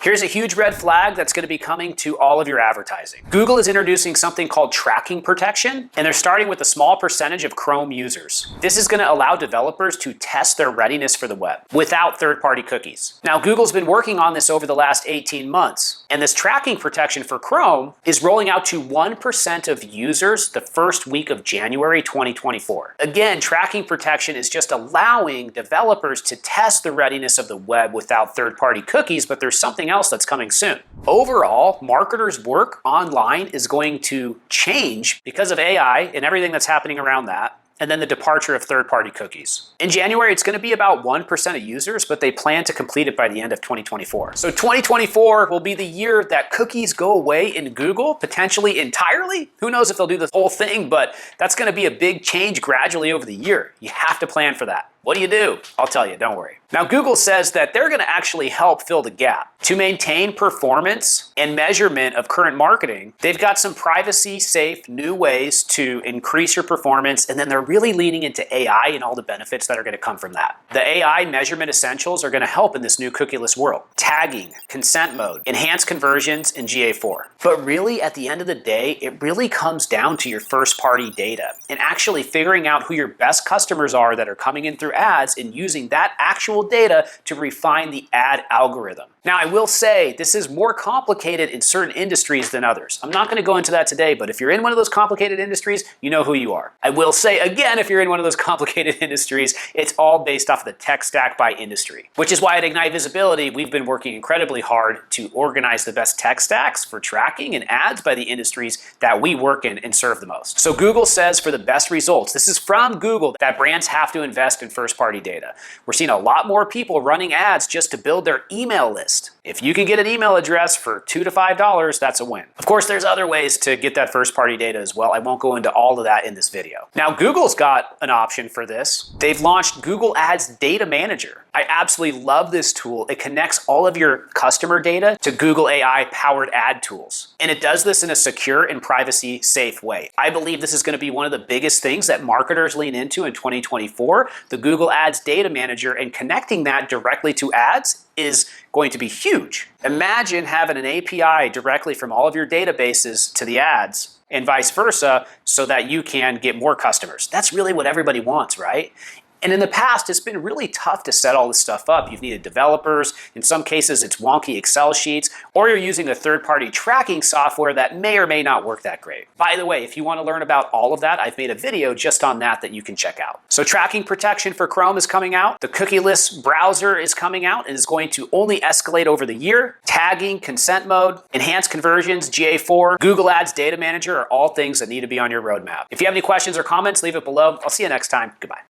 Here's a huge red flag that's going to be coming to all of your advertising. Google is introducing something called tracking protection, and they're starting with a small percentage of Chrome users. This is going to allow developers to test their readiness for the web without third-party cookies. Now, Google's been working on this over the last 18 months, and this tracking protection for Chrome is rolling out to 1% of users the first week of January 2024. Again, tracking protection is just allowing developers to test the readiness of the web without third-party cookies, but there's something else that's coming soon. Overall, marketers' work online is going to change because of AI and everything that's happening around that, and then the departure of third-party cookies. In January, it's going to be about 1% of users, but they plan to complete it by the end of 2024. So 2024 will be the year that cookies go away in Google, potentially entirely. Who knows if they'll do the whole thing, but that's going to be a big change gradually over the year. You have to plan for that. What do? I'll tell you, don't worry. Now, Google says that they're going to actually help fill the gap. To maintain performance and measurement of current marketing, they've got some privacy-safe new ways to increase your performance, and then they're really leaning into AI and all the benefits that are going to come from that. The AI measurement essentials are going to help in this new cookieless world. Tagging, consent mode, enhanced conversions, and GA4. But really, at the end of the day, it really comes down to your first-party data and actually figuring out who your best customers are that are coming in through ads and using that actual data to refine the ad algorithm. Now, I will say this is more complicated in certain industries than others. I'm not going to go into that today, but if you're in one of those complicated industries, you know who you are. I will say again, if you're in one of those complicated industries, it's all based off of the tech stack by industry, which is why at Ignite Visibility, we've been working incredibly hard to organize the best tech stacks for tracking and ads by the industries that we work in and serve the most. So Google says for the best results, this is from Google, that brands have to invest in first-party data. We're seeing a lot more people running ads just to build their email list. If you can get an email address for $2 to $5, that's a win. Of course, there's other ways to get that first-party data as well. I won't go into all of that in this video. Now, Google's got an option for this. They've launched Google Ads Data Manager. I absolutely love this tool. It connects all of your customer data to Google AI-powered ad tools. And it does this in a secure and privacy-safe way. I believe this is going to be one of the biggest things that marketers lean into in 2024. The Google Ads Data Manager and connecting that directly to ads is going to be huge. Imagine having an API directly from all of your databases to the ads and vice versa so that you can get more customers. That's really what everybody wants, right? And in the past, it's been really tough to set all this stuff up. You've needed developers. In some cases, it's wonky Excel sheets, or you're using a third-party tracking software that may or may not work that great. By the way, if you want to learn about all of that, I've made a video just on that you can check out. So tracking protection for Chrome is coming out. The cookieless browser is coming out and is going to only escalate over the year. Tagging, consent mode, enhanced conversions, GA4, Google Ads Data Manager are all things that need to be on your roadmap. If you have any questions or comments, leave it below. I'll see you next time. Goodbye.